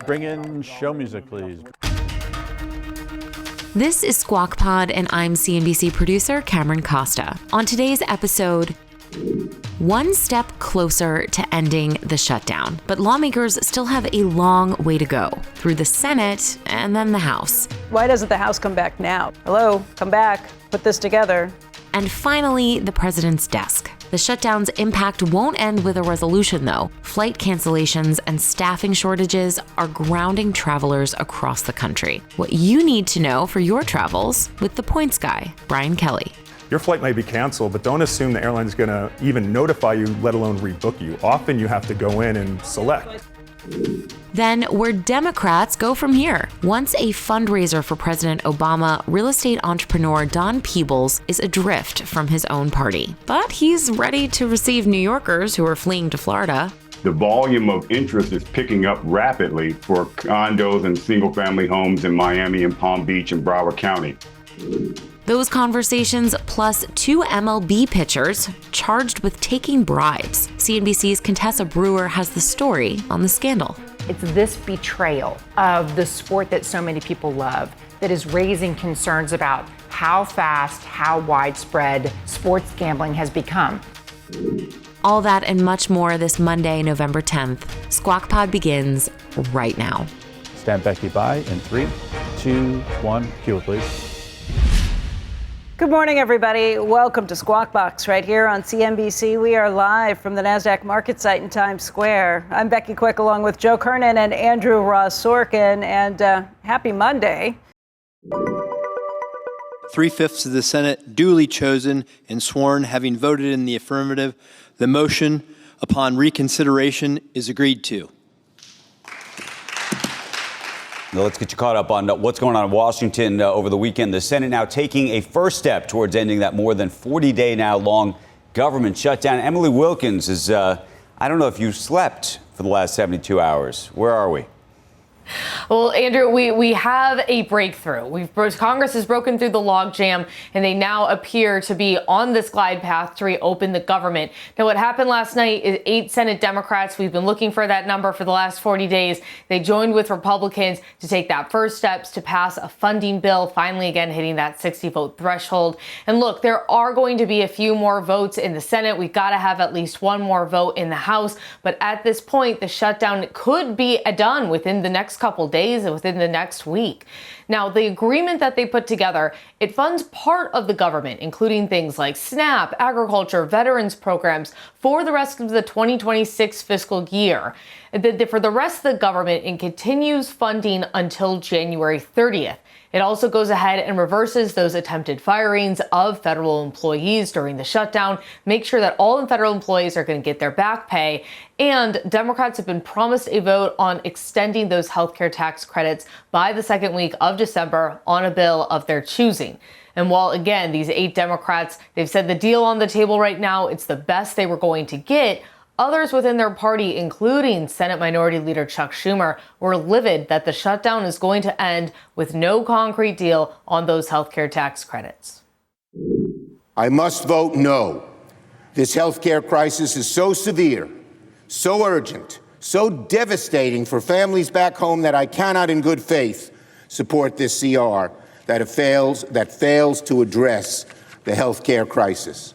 Bring in show music, please. This is Squawk Pod, and I'm CNBC producer Cameron Costa. On today's episode, one step closer to ending the shutdown, but lawmakers still have a long way to go through the Senate and then the House. Why doesn't the House come back now? Hello, come back, put this together. And finally, the president's desk. The shutdown's impact won't end with a resolution, though. Flight cancellations and staffing shortages are grounding travelers across the country. What you need to know for your travels with the points guy, Brian Kelly. Your flight may be canceled, but don't assume the airline's going to even notify you, let alone rebook you. Often you have to go in and select. Then, where Democrats go from here. Once a fundraiser for President Obama, real estate entrepreneur Don Peebles is adrift from his own party. But he's ready to receive New Yorkers who are fleeing to Florida. The volume of interest is picking up rapidly for condos and single-family homes in Miami and Palm Beach and Broward County. Those conversations, plus two MLB pitchers charged with taking bribes. CNBC's Contessa Brewer has the story on the scandal. It's this betrayal of the sport that so many people love that is raising concerns about how fast, how widespread sports gambling has become. All that and much more this Monday, November 10th. Squawk Pod begins right now. Stand Becky by in 3, 2, 1. Cue it, please. Good morning, everybody. Welcome to Squawk Box right here on CNBC. We are live from the NASDAQ market site in Times Square. I'm Becky Quick along with Joe Kernen and Andrew Ross Sorkin, and happy Monday. 3/5 of the Senate duly chosen and sworn, having voted in the affirmative. The motion upon reconsideration is agreed to. Now let's get you caught up on what's going on in Washington over the weekend. The Senate now taking a first step towards ending that more than 40-day now long government shutdown. Emily Wilkins is, I don't know if you slept for the last 72 hours. Where are we? Well, Andrew, we have a breakthrough. Congress has broken through the logjam, and they now appear to be on this glide path to reopen the government. Now, what happened last night is 8 Senate Democrats, we've been looking for that number for the last 40 days. They joined with Republicans to take that first steps to pass a funding bill, finally again hitting that 60-vote threshold. And look, there are going to be a few more votes in the Senate. We've got to have at least one more vote in the House. But at this point, the shutdown could be done within the next couple days and within the next week. Now, the agreement that they put together, it funds part of the government, including things like SNAP, agriculture, veterans programs for the rest of the 2026 fiscal year. For the rest of the government, it continues funding until January 30th. It also goes ahead and reverses those attempted firings of federal employees during the shutdown, make sure that all the federal employees are going to get their back pay. And Democrats have been promised a vote on extending those healthcare tax credits by the second week of December on a bill of their choosing. And while, again, these 8 Democrats, they've said the deal on the table right now, it's the best they were going to get, others within their party, including Senate Minority Leader Chuck Schumer, were livid that the shutdown is going to end with no concrete deal on those healthcare tax credits. I must vote no. This healthcare crisis is so severe, so urgent, so devastating for families back home that I cannot in good faith support this CR that fails to address the healthcare crisis.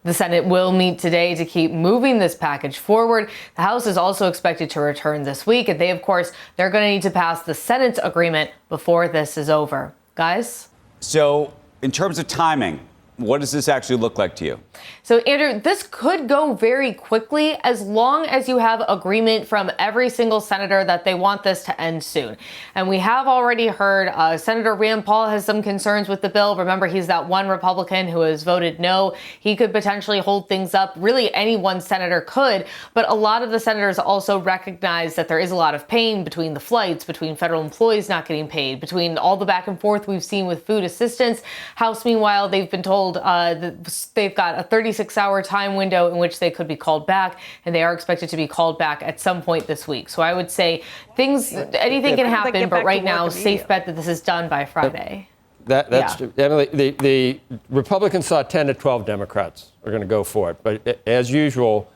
The Senate will meet today to keep moving this package forward. The House is also expected to return this week, and they're going to need to pass the Senate's agreement before this is over. Guys? So, in terms of timing, what does this actually look like to you? So, Andrew, this could go very quickly as long as you have agreement from every single senator that they want this to end soon. And we have already heard Senator Rand Paul has some concerns with the bill. Remember, he's that one Republican who has voted no. He could potentially hold things up. Really, any one senator could. But a lot of the senators also recognize that there is a lot of pain between the flights, between federal employees not getting paid, between all the back and forth we've seen with food assistance. House, meanwhile, they've been told they've got a 36-hour time window in which they could be called back, and they are expected to be called back at some point this week. So I would say anything can happen, but right now, safe bet that this is done by Friday. That's Emily, the Republicans saw 10 to 12 Democrats are going to go for it. But as usual,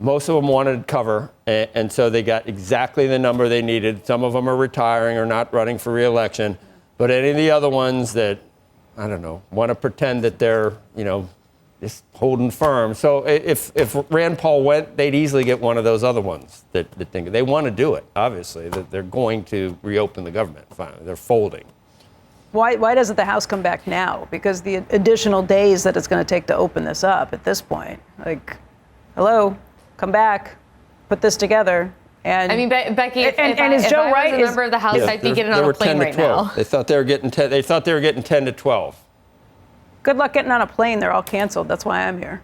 Most of them wanted cover, and so they got exactly the number they needed. Some of them are retiring or not running for re-election. But any of the other ones that, I don't know, want to pretend that they're, just holding firm. So if Rand Paul went, they'd easily get one of those other ones that think they want to do it, obviously, that they're going to reopen the government finally. They're folding. Why doesn't the House come back now? Because the additional days that it's going to take to open this up at this point, hello, come back, put this together. And I mean, Becky, if is Joe I right? was a member of the House, I'd be getting on a plane right now. They thought they were getting 10. They thought they were getting 10 to 12. Good luck getting on a plane. They're all canceled. That's why I'm here.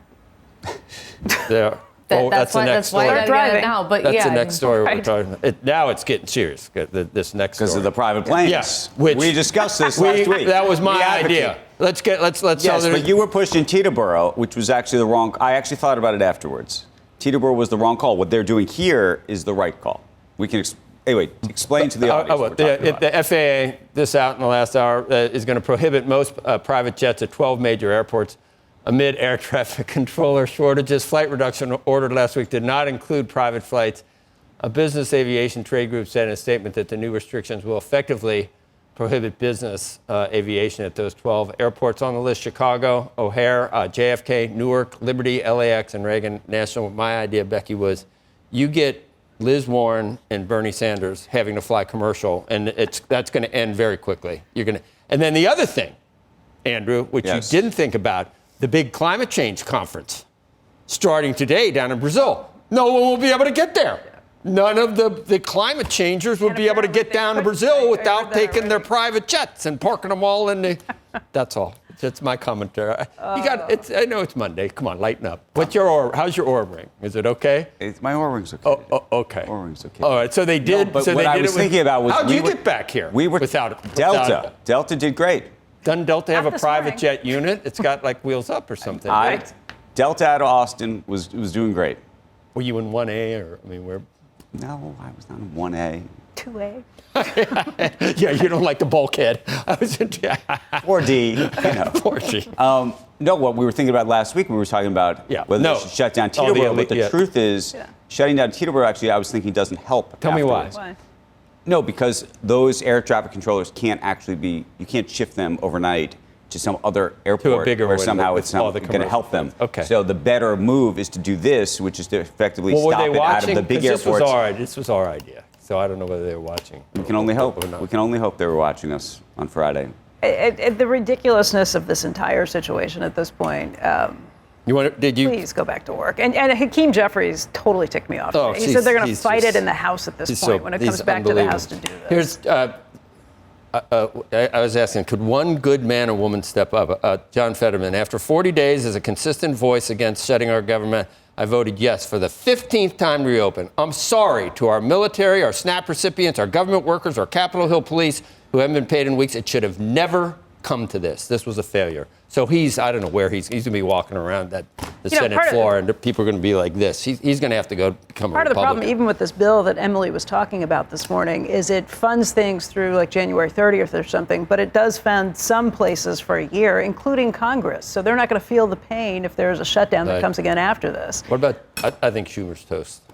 Yeah. That's the next story. That's why I now, but that's the next story we're talking about. Now it's getting serious. This next story. Because of the private planes. Yes. We discussed this last week. That was my idea. Let's. Yes, but you were pushed in Teterboro, which was actually the wrong. I actually thought about it afterwards. Teterboro was the wrong call. What they're doing here is the right call. We can. Anyway, explain to the audience what we're talking about. The FAA, this out in the last hour, is going to prohibit most private jets at 12 major airports amid air traffic controller shortages. Flight reduction ordered last week did not include private flights. A business aviation trade group said in a statement that the new restrictions will effectively prohibit business aviation at those 12 airports on the list: Chicago, O'Hare, JFK, Newark, Liberty, LAX, and Reagan National. My idea, Becky, was you get Liz Warren and Bernie Sanders having to fly commercial, and that's going to end very quickly. And then the other thing, Andrew, which you didn't think about, the big climate change conference starting today down in Brazil. No one will be able to get there. None of the climate changers will be able to get down to Brazil without taking their private jets and parking them all in the. That's all. That's my commentary. I know it's Monday. Come on, lighten up. How's your Oura ring? Is it okay? My Oura ring's okay. Okay. Oura ring's okay. All right. So they did. No, but so what they I did was thinking about was how'd you get back here? We were without Delta. Delta did great. Doesn't Delta have a private jet unit? It's got like wheels up or something. Right? Delta out of Austin was doing great. Were you in 1A or where? No, I was not in 1A. 2A. Yeah, you don't like the bulkhead. I was in 4D. 4D. No, what we were thinking about last week, we were talking about whether they should shut down Teterboro. But the truth is, shutting down Teterboro, actually, I was thinking doesn't help. Tell me why. No, because those air traffic controllers can't actually be, you can't shift them overnight to some other airport to a bigger where somehow with it's not going to help them. Okay. So the better move is to do this, which is to effectively stop it out of the big airports. This was our idea. So I don't know whether they were watching. We can only hope. We can only hope they were watching us on Friday. The ridiculousness of this entire situation at this point. Please go back to work. And Hakeem Jeffries totally ticked me off. He said they're going to fight it in the House at this point when it comes back to the House to do this. I was asking, could one good man or woman step up? John Fetterman, after 40 days as a consistent voice against shutting our government, I voted yes for the 15th time to reopen. I'm sorry to our military, our SNAP recipients, our government workers, our Capitol Hill police who haven't been paid in weeks. It should have never come to this. This was a failure. So I don't know where he's going to be walking around the Senate floor, and people are going to be like this. He's going to have to go become a Republican. Part of the problem, even with this bill that Emily was talking about this morning, is it funds things through like January 30th or something, but it does fund some places for a year, including Congress. So they're not going to feel the pain if there's a shutdown that comes again after this. What about, I think Schumer's toast.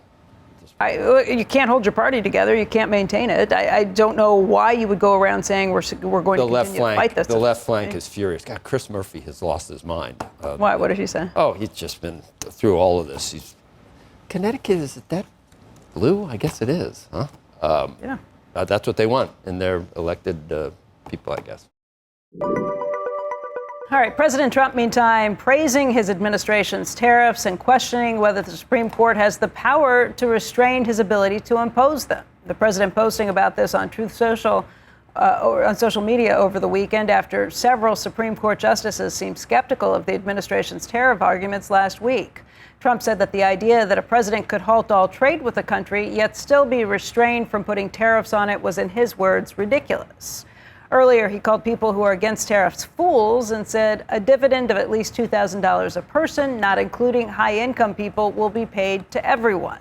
You can't hold your party together. You can't maintain it. I don't know why you would go around saying we're going to continue to fight this. The left flank is furious. God, Chris Murphy has lost his mind. Why? What did he say? Oh, he's just been through all of this. Connecticut, is it that blue? I guess it is, huh? Yeah. That's what they want in their elected people, I guess. All right, President Trump, meantime, praising his administration's tariffs and questioning whether the Supreme Court has the power to restrain his ability to impose them. The president posting about this on Truth Social, on social media over the weekend after several Supreme Court justices seemed skeptical of the administration's tariff arguments last week. Trump said that the idea that a president could halt all trade with a country yet still be restrained from putting tariffs on it was, in his words, ridiculous. Earlier, he called people who are against tariffs fools and said a dividend of at least $2,000 a person, not including high-income people, will be paid to everyone.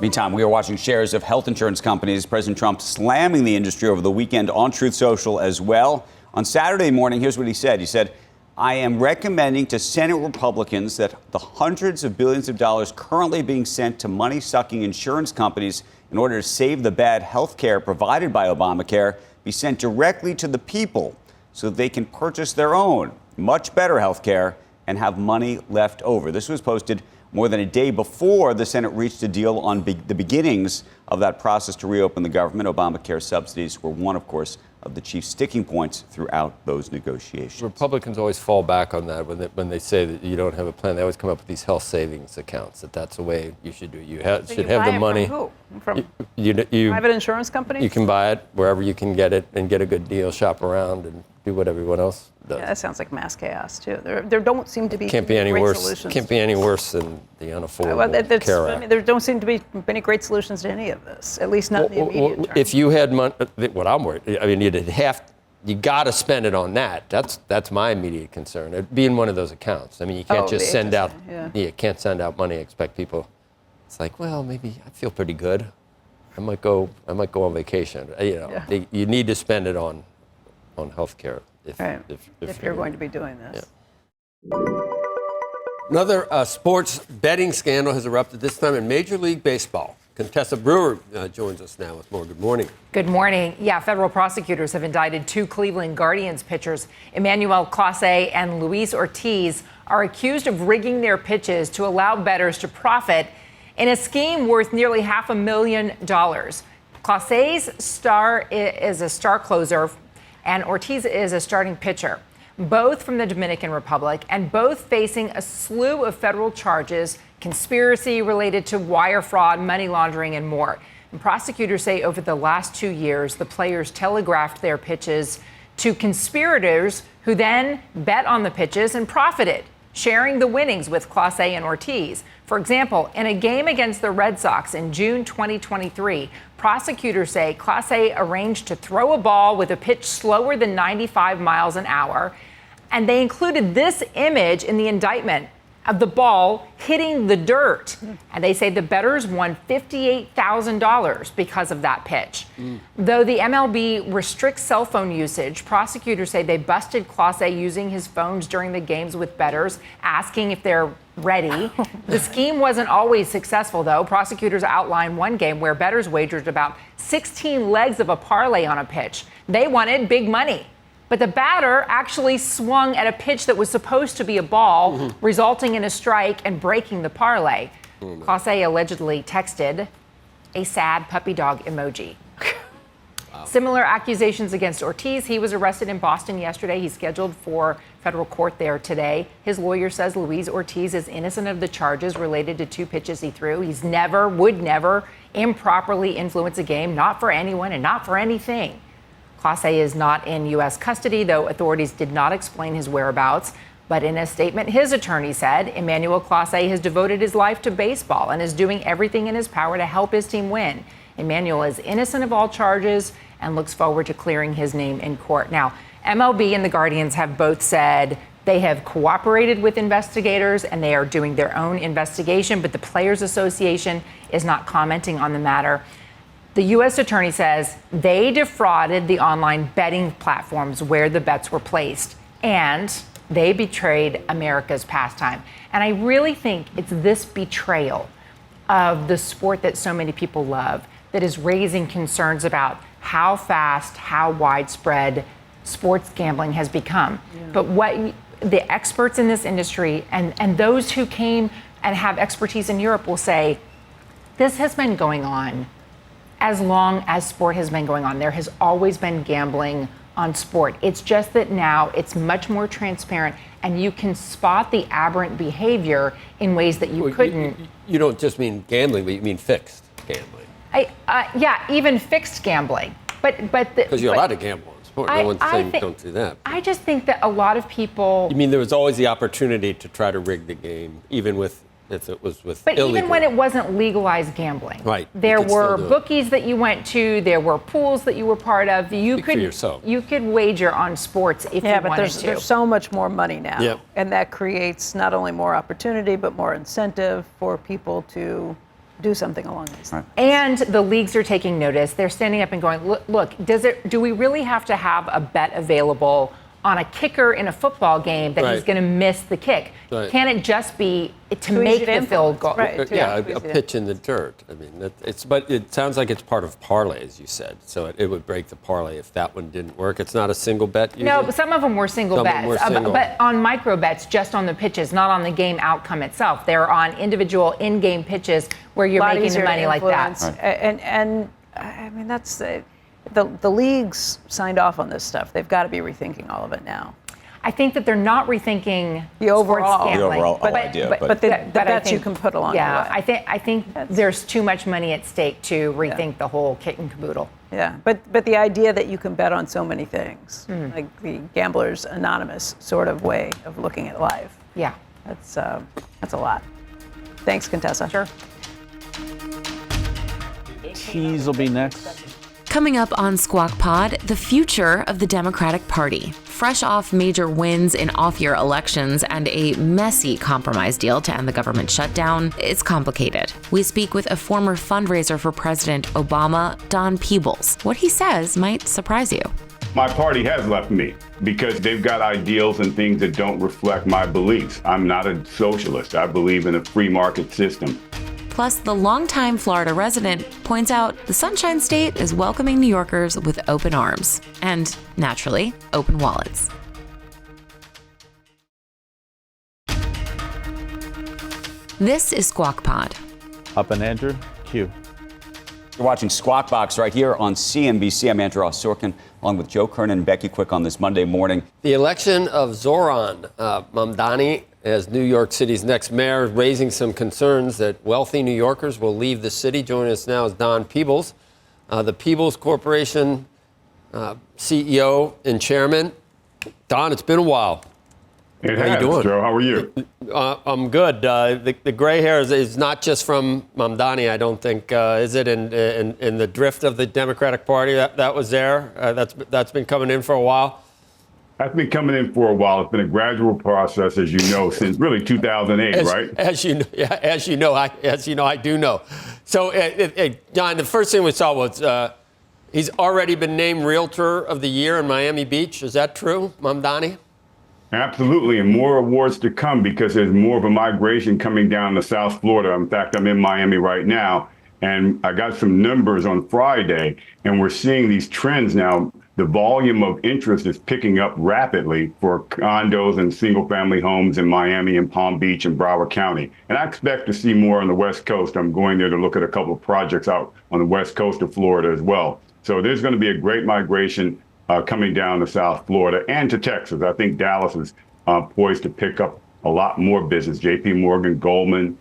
Meantime, we are watching shares of health insurance companies. President Trump slamming the industry over the weekend on Truth Social as well. On Saturday morning, here's what he said. He said, I am recommending to Senate Republicans that the hundreds of billions of dollars currently being sent to money-sucking insurance companies in order to save the bad health care provided by Obamacare be sent directly to the people so that they can purchase their own much better health care and have money left over. This was posted more than a day before the Senate reached a deal on the beginnings of that process to reopen the government. Obamacare subsidies were one, of course, of the chief sticking points throughout those negotiations. Republicans always fall back on that when they say that you don't have a plan. They always come up with these health savings accounts, that's the way you should do it. You should have the money. From who? From you, private insurance companies? You can buy it wherever you can get it and get a good deal, shop around, and do what everyone else does. Yeah, that sounds like mass chaos, too. There don't seem to be Can't be any great worse. solutions. Can't be any worse than the unaffordable Care Act. There don't seem to be any great solutions to any of this, at least not in the immediate term. If you had money, what I'm worried, I mean, you got to spend it on that. That's my immediate concern. It'd be in one of those accounts. I mean, you can't just send out. Yeah. You can't send out money and expect people. It's like, well, maybe I feel pretty good. I might go on vacation. You need to spend it on health care. If you're going to be doing this. Yeah. Another sports betting scandal has erupted, this time in Major League Baseball. Contessa Brewer joins us now with more. Good morning. Good morning. Yeah, federal prosecutors have indicted 2 Cleveland Guardians pitchers, Emmanuel Clase and Luis Ortiz, are accused of rigging their pitches to allow bettors to profit in a scheme worth nearly $500,000. Clase's star is a star closer, and Ortiz is a starting pitcher, both from the Dominican Republic and both facing a slew of federal charges, conspiracy related to wire fraud, money laundering, and more. And prosecutors say over the last 2 years, the players telegraphed their pitches to conspirators who then bet on the pitches and profited, sharing the winnings with Clase and Ortiz. For example, in a game against the Red Sox in June 2023, prosecutors say Clase arranged to throw a ball with a pitch slower than 95 miles an hour, and they included this image in the indictment of the ball hitting the dirt. And they say the bettors won $58,000 because of that pitch. Though the MLB restricts cell phone usage, prosecutors say they busted Clase using his phones during the games with bettors, asking if they're ready. The scheme wasn't always successful, though. Prosecutors outlined one game where bettors wagered about 16 legs of a parlay on a pitch. They wanted big money. But the batter actually swung at a pitch that was supposed to be a ball, resulting in a strike and breaking the parlay. Clase allegedly texted a sad puppy dog emoji. Wow. Similar accusations against Ortiz. He was arrested in Boston yesterday. He's scheduled for federal court there today. His lawyer says Luis Ortiz is innocent of the charges related to 2 pitches he threw. He's would never improperly influence a game, not for anyone and not for anything. Clase is not in U.S. custody, though authorities did not explain his whereabouts. But in a statement, his attorney said Emmanuel Clase has devoted his life to baseball and is doing everything in his power to help his team win. Emmanuel is innocent of all charges and looks forward to clearing his name in court. Now, MLB and the Guardians have both said they have cooperated with investigators and they are doing their own investigation, but the Players Association is not commenting on the matter. The U.S. attorney says they defrauded the online betting platforms where the bets were placed, and they betrayed America's pastime. And I really think it's this betrayal of the sport that so many people love that is raising concerns about how fast, how widespread sports gambling has become. Yeah. But what the experts in this industry and those who came and have expertise in Europe will say, this has been going on as long as sport has been going on. There has always been gambling on sport. It's just that now it's much more transparent and you can spot the aberrant behavior in ways that you couldn't. You don't just mean gambling, but you mean fixed gambling. Yeah, even fixed gambling. Because you're allowed to gamble on sport. No one's saying don't do that. I just think that a lot of people. You mean there was always the opportunity to try to rig the game, even with if it was with But illegal. even when it wasn't legalized gambling, right? There were bookies that you went to, there were pools that you were part of. You could wager on sports if you wanted to. Yeah, but there's so much more money now, and that creates not only more opportunity but more incentive for people to do something along these lines. And the leagues are taking notice. They're standing up and going, look, do we really have to have a bet available on a kicker in a football game that he's going to miss the kick. Right. Can it just be to make the field goal? Right. Yeah, a pitch in the dirt. I mean, but it sounds like it's part of parlay, as you said. So it would break the parlay if that one didn't work. It's not a single bet usually? No, but some of them were single bets. But on micro bets, just on the pitches, not on the game outcome itself. They're on individual in-game pitches where you're making the money like that. Right. And I mean, that's the leagues signed off on this stuff. They've got to be rethinking all of it now. I think that they're not rethinking the overall idea, but the bets you can put along the way. I think there's too much money at stake to rethink the whole kit and caboodle. Yeah, but the idea that you can bet on so many things, like the Gamblers Anonymous sort of way of looking at life. Yeah, that's a lot. Thanks, Contessa. Sure. Cheese will be next. Coming up on Squawk Pod, the future of the Democratic Party. Fresh off major wins in off-year elections and a messy compromise deal to end the government shutdown, it's complicated. We speak with a former fundraiser for President Obama, Don Peebles. What he says might surprise you. My party has left me because they've got ideals and things that don't reflect my beliefs. I'm not a socialist. I believe in a free market system. Plus, the longtime Florida resident points out the Sunshine State is welcoming New Yorkers with open arms and, naturally, open wallets. This is Squawk Pod. Up and Andrew, Q. You're watching Squawk Box right here on CNBC. I'm Andrew Sorkin, along with Joe Kernen and Becky Quick on this Monday morning. The election of Zoran Mamdani as New York City's next mayor, raising some concerns that wealthy New Yorkers will leave the city. Joining us now is Don Peebles, the Peebles Corporation CEO and chairman. Don, it's been a while. How you doing? Joe, how are you? I'm good. The gray hair is not just from Mamdani, I don't think. Is it in the drift of the Democratic Party that was there? That's been coming in for a while. That's been coming in for a while. It's been a gradual process, as you know, since really 2008, right? As you know, I do know. So, John, the first thing we saw was he's already been named Realtor of the Year in Miami Beach. Is that true, Mamdani? Absolutely, and more awards to come because there's more of a migration coming down to South Florida. In fact, I'm in Miami right now, and I got some numbers on Friday, and we're seeing these trends now. The volume of interest is picking up rapidly for condos and single-family homes in Miami and Palm Beach and Broward County. And I expect to see more on the West Coast. I'm going there to look at a couple of projects out on the West Coast of Florida as well. So there's going to be a great migration coming down to South Florida and to Texas. I think Dallas is poised to pick up a lot more business. J.P. Morgan, Goldman,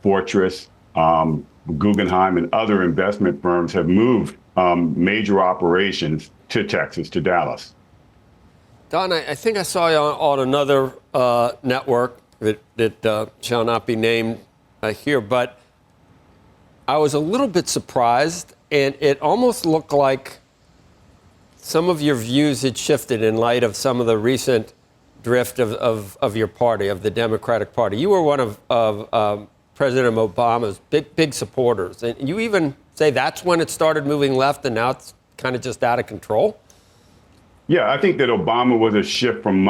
Fortress, Guggenheim, and other investment firms have moved major operations to Texas, to Dallas. Don, I think I saw you on another network that shall not be named here, but I was a little bit surprised, and it almost looked like some of your views had shifted in light of some of the recent drift of your party, of the Democratic Party. You were one of President Obama's big supporters, and you even say that's when it started moving left, and now it's kind of just out of control? Yeah, I think that Obama was a shift from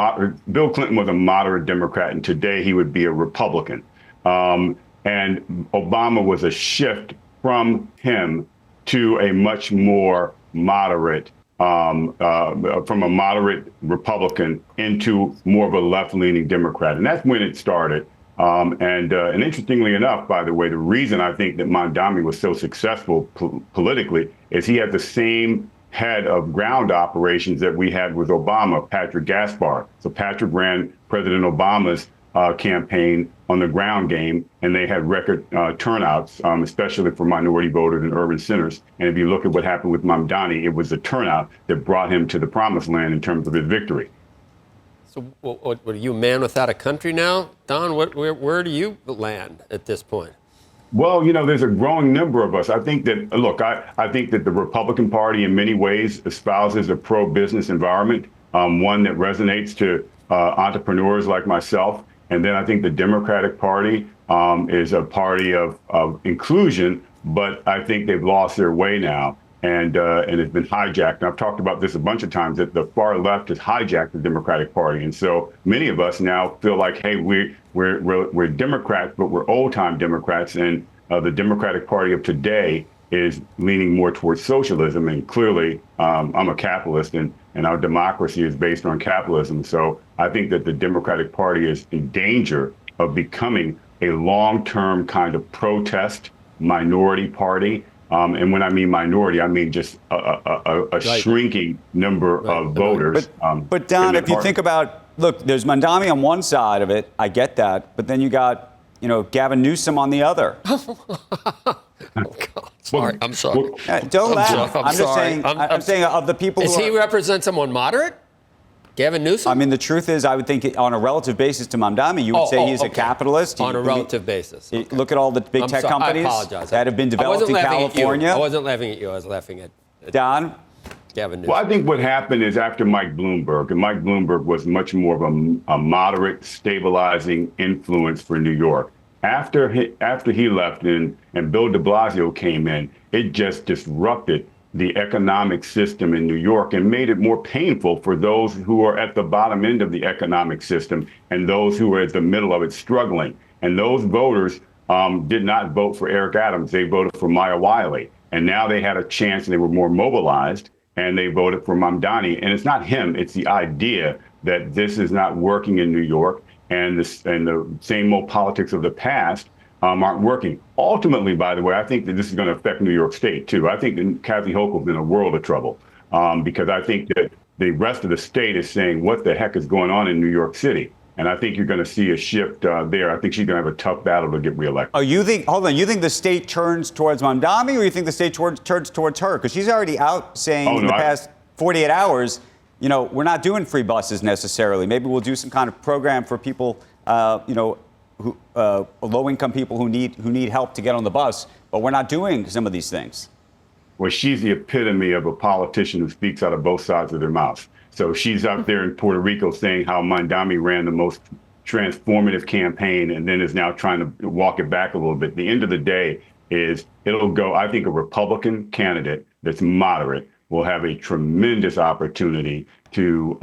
Bill Clinton was a moderate Democrat, and today he would be a Republican. And Obama was a shift from him to a much more moderate, from a moderate Republican into more of a left-leaning Democrat. And that's when it started. And interestingly enough, by the way, the reason I think that Mamdani was so successful politically is he had the same head of ground operations that we had with Obama, Patrick Gaspar. So Patrick ran President Obama's campaign on the ground game, and they had record turnouts, especially for minority voters in urban centers. And if you look at what happened with Mamdani, it was the turnout that brought him to the promised land in terms of his victory. So what are you a man without a country now? Don, where do you land at this point? Well, you know, there's a growing number of us. I think that, look, I think that the Republican Party in many ways espouses a pro-business environment, one that resonates to entrepreneurs like myself. And then I think the Democratic Party is a party of inclusion, but I think they've lost their way now. and it's been hijacked. And I've talked about this a bunch of times, that the far left has hijacked the Democratic Party. And so many of us now feel like, hey, we're Democrats, but we're old-time Democrats. And the Democratic Party of today is leaning more towards socialism. And clearly, I'm a capitalist, and our democracy is based on capitalism. So I think that the Democratic Party is in danger of becoming a long-term kind of protest minority party. And when I mean minority, I mean just a shrinking number of voters. But Don, if you think about, look, there's Mamdani on one side of it. I get that. But then you got, Gavin Newsom on the other. Sorry, I'm sorry. Don't laugh. I'm just saying. I'm saying of the people. Does he represent someone moderate? Gavin Newsom? I mean, the truth is, I would think on a relative basis to Mamdani, you would say he's a capitalist. On a relative basis. Okay. Look at all the big tech companies that have been developed in California. I wasn't laughing at you. I was laughing at Don. Gavin Newsom. Well, I think what happened is after Mike Bloomberg, and Mike Bloomberg was much more of a moderate, stabilizing influence for New York. After he left and Bill de Blasio came in, it just disrupted the economic system in New York and made it more painful for those who are at the bottom end of the economic system and those who are at the middle of it struggling. And those voters did not vote for Eric Adams. They voted for Maya Wiley. And now they had a chance and they were more mobilized and they voted for Mamdani. And it's not him. It's the idea that this is not working in New York and the same old politics of the past aren't working. Ultimately, by the way, I think that this is going to affect New York State, too. I think that Kathy Hochul's in a world of trouble because I think that the rest of the state is saying, what the heck is going on in New York City? And I think you're going to see a shift there. I think she's going to have a tough battle to get reelected. Oh, you think the state turns towards Mamdani, or you think the state turns towards her? Because she's already out saying in the past 48 hours, we're not doing free buses necessarily. Maybe we'll do some kind of program for people, low-income people who need help to get on the bus, but we're not doing some of these things. Well, she's the epitome of a politician who speaks out of both sides of their mouth. So she's out there in Puerto Rico saying how Mamdani ran the most transformative campaign and then is now trying to walk it back a little bit. The end of the day is it'll go, I think a Republican candidate that's moderate will have a tremendous opportunity to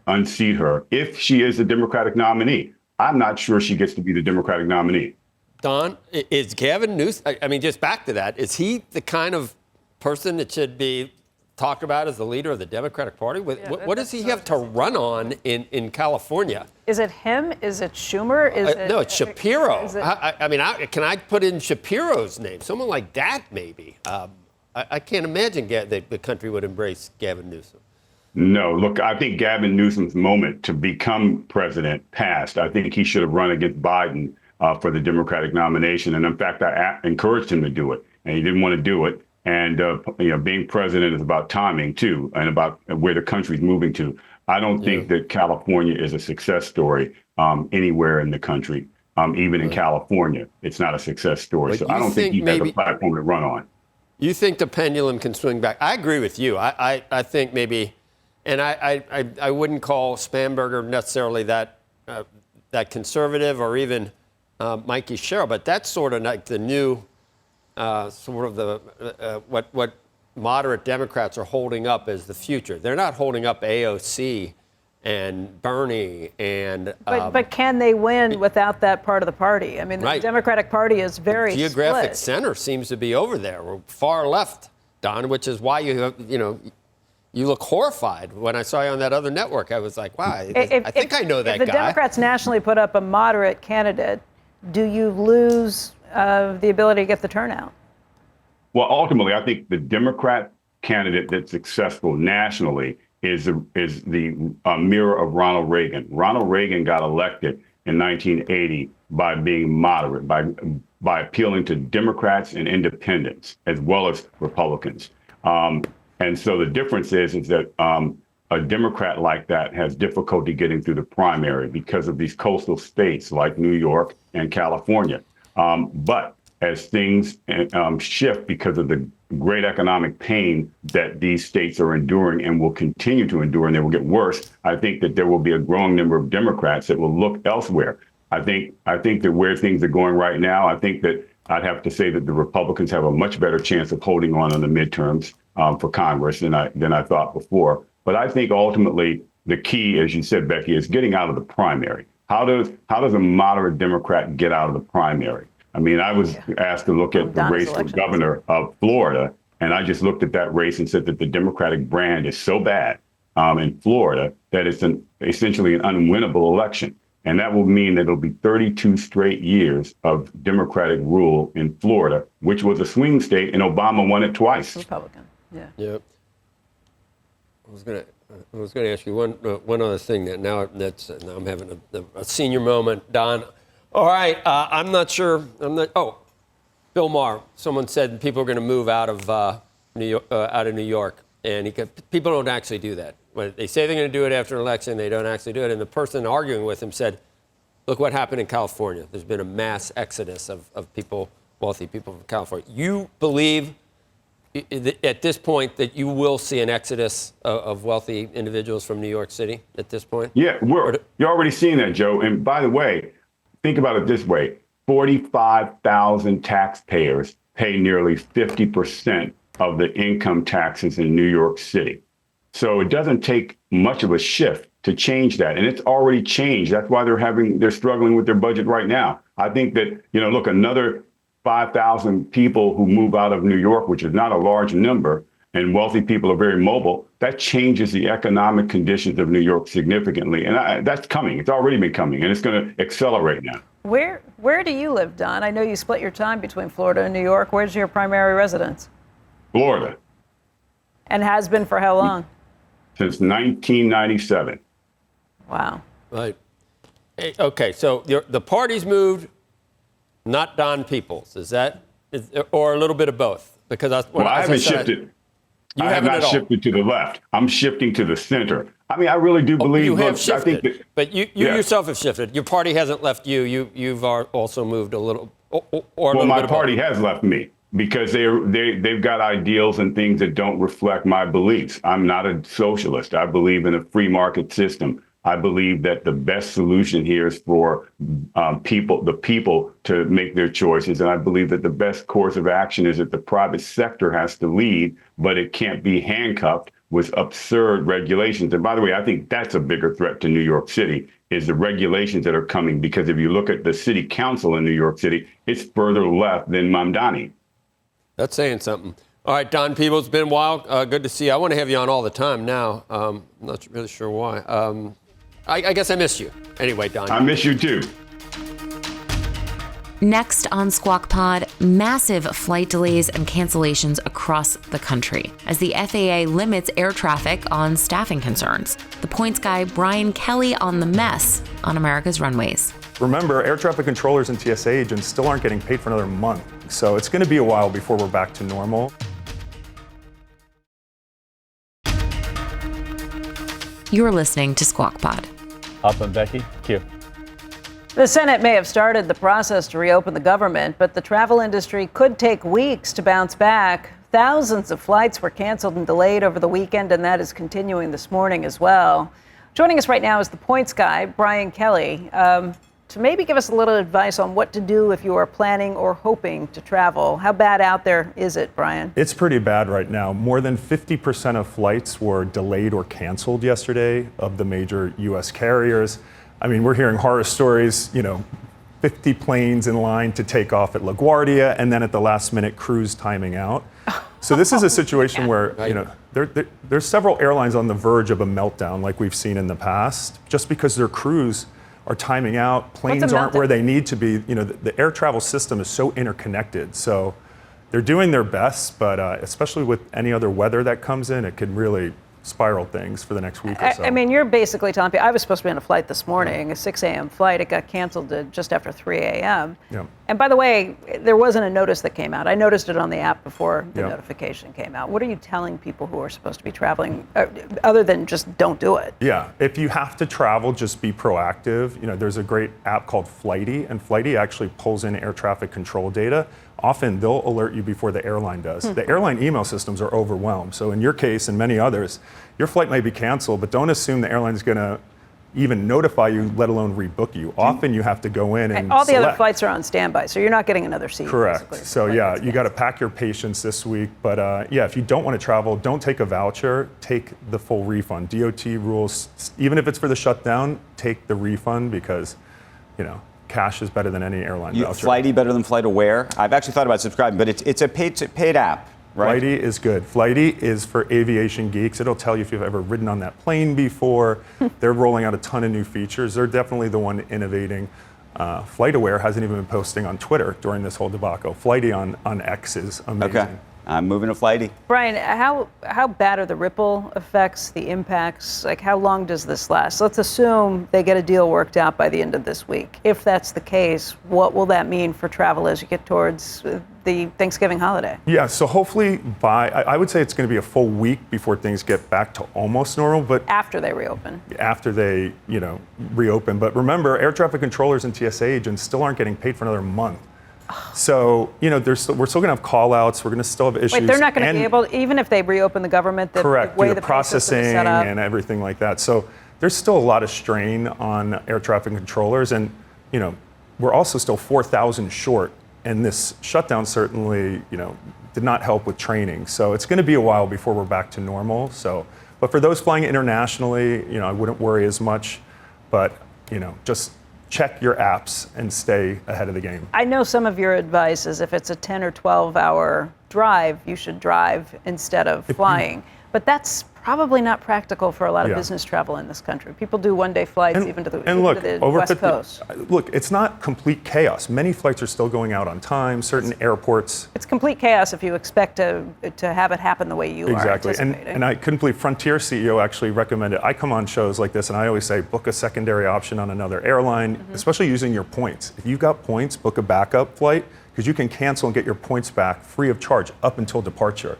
unseat her if she is the Democratic nominee. I'm not sure she gets to be the Democratic nominee. Don, is Gavin Newsom, I mean, just back to that, is he the kind of person that should be talked about as the leader of the Democratic Party? What does he have to run on in California? Is it him? Is it Schumer? No, it's Shapiro. Can I put in Shapiro's name? Someone like that, maybe. I can't imagine that the country would embrace Gavin Newsom. No, look, I think Gavin Newsom's moment to become president passed. I think he should have run against Biden for the Democratic nomination. And in fact, I encouraged him to do it, and he didn't want to do it. And, being president is about timing, too, and about where the country's moving to. I don't think that California is a success story anywhere in the country. Even in California, it's not a success story. But so I don't think he has a platform to run on. You think the pendulum can swing back? I agree with you. I think maybe, and I wouldn't call Spanberger necessarily that conservative or even Mikey Sherrill, but that's sort of like the new what moderate Democrats are holding up as the future. They're not holding up AOC and Bernie and. But can they win without that part of the party? I mean, the Democratic Party is very the geographic split. center seems to be over there. We're far left, Don, which is why you look horrified. When I saw you on that other network, I was like, wow, I think I know that guy. If the Democrats nationally put up a moderate candidate, do you lose the ability to get the turnout? Well, ultimately, I think the Democrat candidate that's successful nationally is the mirror of Ronald Reagan. Ronald Reagan got elected in 1980 by being moderate, by appealing to Democrats and independents as well as Republicans. And so the difference is that a Democrat like that has difficulty getting through the primary because of these coastal states like New York and California. But as things shift because of the great economic pain that these states are enduring and will continue to endure, and they will get worse, I think that there will be a growing number of Democrats that will look elsewhere. I think that where things are going right now, I think that I'd have to say that the Republicans have a much better chance of holding on the midterms for Congress than I thought before. But I think ultimately the key, as you said, Becky, is getting out of the primary. How does a moderate Democrat get out of the primary? I mean, I was asked to look at the race for governor of Florida, and I just looked at that race and said that the Democratic brand is so bad in Florida that it's essentially an unwinnable election. And that will mean that it'll be 32 straight years of Democratic rule in Florida, which was a swing state, and Obama won it twice. Republican, yeah. Yep. I was gonna ask you one other thing that now I'm having a senior moment, Don. All right, I'm not sure. Oh, Bill Maher. Someone said people are going to move out of New York, and people don't actually do that. When they say they're going to do it after an election, they don't actually do it. And the person arguing with him said, "Look what happened in California. There's been a mass exodus of people, wealthy people from California." You believe at this point that you will see an exodus of wealthy individuals from New York City at this point? Yeah, you're already seeing that, Joe. And by the way, think about it this way. 45,000 taxpayers pay nearly 50% of the income taxes in New York City. So it doesn't take much of a shift to change that. And it's already changed. That's why they're struggling with their budget right now. I think that, look, another 5,000 people who move out of New York, which is not a large number, and wealthy people are very mobile, that changes the economic conditions of New York significantly. And that's coming. It's already been coming, and it's going to accelerate now. Where do you live, Don? I know you split your time between Florida and New York. Where's your primary residence? Florida. And has been for how long? Since 1997. Wow. Right. Okay, so the party's moved, not Don Peebles. Or a little bit of both? Because I haven't shifted. I have not shifted to the left. I'm shifting to the center. I mean, I really do believe. You have shifted, but you yourself have shifted. Your party hasn't left you. You've also moved a little. My party has left me because they've got ideals and things that don't reflect my beliefs. I'm not a socialist. I believe in a free market system. I believe that the best solution here is for the people to make their choices. And I believe that the best course of action is that the private sector has to lead, but it can't be handcuffed with absurd regulations. And by the way, I think that's a bigger threat to New York City is the regulations that are coming, because if you look at the city council in New York City, it's further left than Mamdani. That's saying something. All right, Don Peebles, it's been a while. Good to see you. I want to have you on all the time now. I'm not really sure why. I guess I missed you. Anyway, Don. I miss you too. Next on Squawk Pod, massive flight delays and cancellations across the country as the FAA limits air traffic on staffing concerns. The points guy Brian Kelly on the mess on America's runways. Remember, air traffic controllers and TSA agents still aren't getting paid for another month. So it's going to be a while before we're back to normal. You're listening to Squawk Pod. Up and Becky, Q. The Senate may have started the process to reopen the government, but the travel industry could take weeks to bounce back. Thousands of flights were canceled and delayed over the weekend, and that is continuing this morning as well. Joining us right now is the points guy, Brian Kelly, to maybe give us a little advice on what to do if you are planning or hoping to travel. How bad out there is it, Brian? It's pretty bad right now. More than 50% of flights were delayed or canceled yesterday of the major U.S. carriers. I mean, we're hearing horror stories, 50 planes in line to take off at LaGuardia, and then at the last minute, crews timing out. So this is a situation where, there's several airlines on the verge of a meltdown like we've seen in the past, just because their crews are timing out, planes aren't where they need to be. The air travel system is so interconnected. So they're doing their best, but especially with any other weather that comes in, it could really spiral things for the next week or so. I mean, you're basically telling people, I was supposed to be on a flight this morning, a 6 a.m. flight. It got canceled just after 3 a.m. Yeah. And by the way, there wasn't a notice that came out. I noticed it on the app before the notification came out. What are you telling people who are supposed to be traveling, other than just don't do it? Yeah, if you have to travel, just be proactive. There's a great app called Flighty, and Flighty actually pulls in air traffic control data. Often they'll alert you before the airline does. The airline email systems are overwhelmed. So in your case and many others, your flight may be canceled, but don't assume the airline is going to even notify you, let alone rebook you. Often you have to go in and all the other select. flights are on standby, so you're not getting another seat. Correct. basically. So yeah, you got to pack your patience this week. But yeah, if you don't want to travel, don't take a voucher. Take the full refund. DOT rules, even if it's for the shutdown, take the refund because, cash is better than any airline voucher. Flighty better than FlightAware? I've actually thought about subscribing, but it's a paid app, right? Flighty is good. Flighty is for aviation geeks. It'll tell you if you've ever ridden on that plane before. They're rolling out a ton of new features. They're definitely the one innovating. FlightAware hasn't even been posting on Twitter during this whole debacle. Flighty on X is amazing. Okay. I'm moving to Flighty. Brian, how bad are the ripple effects, the impacts? Like, how long does this last? Let's assume they get a deal worked out by the end of this week. If that's the case, what will that mean for travel as you get towards the Thanksgiving holiday? Yeah, so hopefully I would say it's going to be a full week before things get back to almost normal, but after they reopen. After they, reopen. But remember, air traffic controllers and TSA agents still aren't getting paid for another month. So, we're still going to have call-outs. We're going to still have issues. Wait, they're not going to be able, even if they reopen the government, correct, the way the the processing is set up. and everything like that. So there's still a lot of strain on air traffic controllers. And, we're also still 4,000 short. And this shutdown certainly, did not help with training. So it's going to be a while before we're back to normal. So, but for those flying internationally, I wouldn't worry as much. But, just check your apps and stay ahead of the game. I know some of your advice is if it's a 10 or 12 hour drive, you should drive instead of flying. But that's probably not practical for a lot of business travel in this country. People do one-day flights even to the West Coast. Look, it's not complete chaos. Many flights are still going out on time, certain airports. It's complete chaos if you expect to have it happen the way you are anticipating. And I couldn't believe Frontier CEO actually recommended, I come on shows like this and I always say, book a secondary option on another airline, especially using your points. If you've got points, book a backup flight because you can cancel and get your points back free of charge up until departure.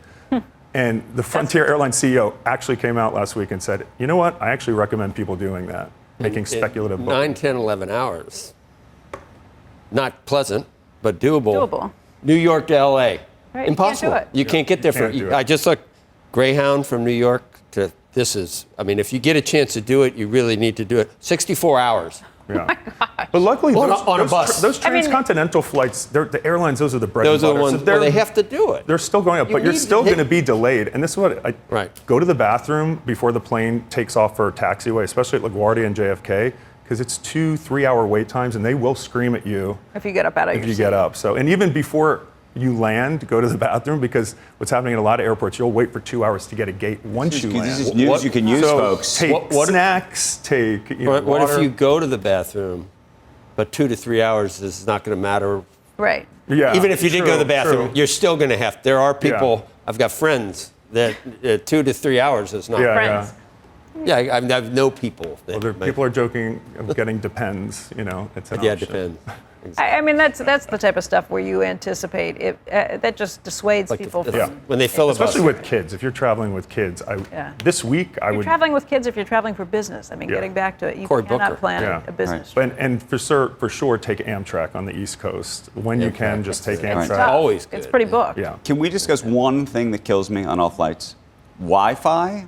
And the Frontier Airline CEO actually came out last week and said, you know what? I actually recommend people doing that, making speculative bookings. 9, 10, 11 hours. Not pleasant, but doable. New York to L.A. Right, Impossible. You can't get there. I just looked, Greyhound from New York to if you get a chance to do it, you really need to do it. 64 hours. Yeah. But luckily, on a bus. Those transcontinental flights, the airlines, those are the bread and butter. Those are the ones where they have to do it. They're still going up, but you're still going to be delayed. And this is what go to the bathroom before the plane takes off for a taxiway, especially at LaGuardia and JFK, because it's 2-3 hour wait times, and they will scream at you if you get up out of your seat. If you get up. So, and even before you land, go to the bathroom, because what's happening at a lot of airports, you'll wait for 2 hours to get a gate once you land. This is news you can use, folks. Take snacks, take what water. if you go to the bathroom, but 2 to 3 hours is not going to matter? Right. Yeah. Even if you did go to the bathroom, you're still going to have. There are people. I've got friends that 2 to 3 hours is not. Friends. Yeah, I know people. People are joking of getting depends. It's an option. Yeah, depends. I mean, that's the type of stuff where you anticipate it. That just dissuades people from. When they filibuster. Especially with kids. If you're traveling with kids, this week I would. You're traveling with kids if you're traveling for business. I mean, getting back to it, you cannot plan a business trip. And for sure, take Amtrak on the East Coast when you can. Just take Amtrak. It's always good. It's pretty booked. Yeah. Can we discuss one thing that kills me on all flights? Wi-Fi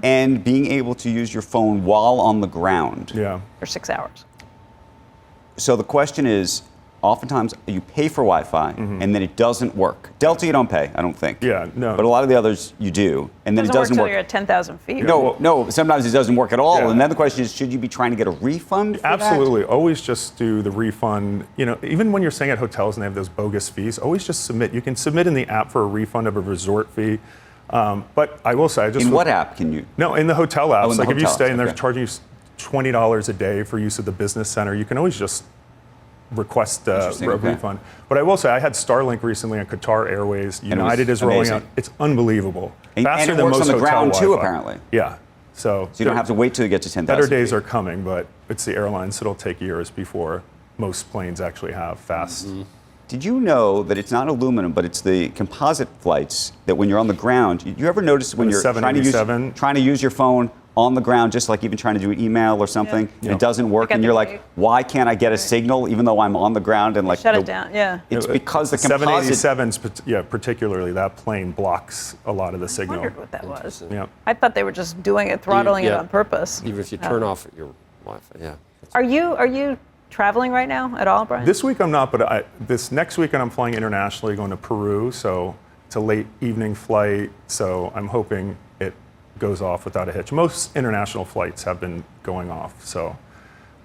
and being able to use your phone while on the ground. Yeah. For 6 hours. So the question is, oftentimes you pay for Wi-Fi and then it doesn't work. Delta you don't pay, I don't think. Yeah, no. But a lot of the others you do, and then it doesn't work. Until you're at 10,000 feet. No, sometimes it doesn't work at all. Yeah. And then the question is, should you be trying to get a refund for Absolutely. that? Always just do the refund. Even when you're staying at hotels and they have those bogus fees, always just submit. You can submit in the app for a refund of a resort fee. But I will say, in what app can you? No, in the hotel apps. In the if you stay and they're okay. charging you $20 a day for use of the business center, you can always just request a refund. But I will say, I had Starlink recently on Qatar Airways. United is rolling out. It's unbelievable. Faster than than most most on the ground hotel too, Wi-Fi. apparently. Yeah. So you don't have to wait till you get to 10,000 Better days feet. are coming, but it's the airlines. It'll take years before most planes actually have fast. Did you know that it's not aluminum, but it's the composite flights that when you're on the ground, you ever notice when you're trying to use your phone on the ground, just like even trying to do an email or something, and it doesn't work, and you're like, why can't I get a signal even though I'm on the ground? And like, shut it down, It's because the composite... 787s, particularly, that plane blocks a lot of the signal. I wondered what that was. Yeah. I thought they were just doing it, throttling it on purpose. Even if you turn off your Wi-Fi, yeah. Are you traveling right now at all, Brian? This week I'm not, but this next weekend I'm flying internationally, going to Peru. So it's a late evening flight. So I'm hoping it goes off without a hitch. Most international flights have been going off. So,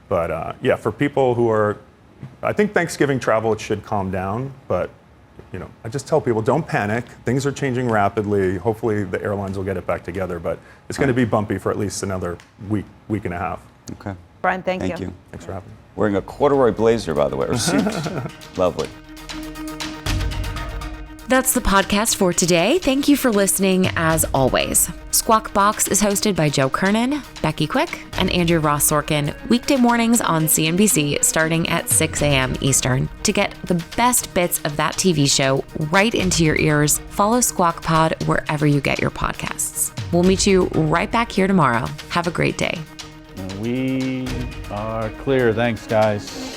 but yeah, for people who are, I think Thanksgiving travel, it should calm down. But I just tell people, don't panic. Things are changing rapidly. Hopefully the airlines will get it back together. But it's going to be bumpy for at least another week and a half. Okay. Brian, thank you. Thanks for having me. Wearing a corduroy blazer, by the way, or suit. Lovely. That's the podcast for today. Thank you for listening, as always. Squawk Box is hosted by Joe Kernen, Becky Quick, and Andrew Ross Sorkin, weekday mornings on CNBC starting at 6 a.m. Eastern. To get the best bits of that TV show right into your ears, follow Squawk Pod wherever you get your podcasts. We'll meet you right back here tomorrow. Have a great day. We are clear. Thanks, guys.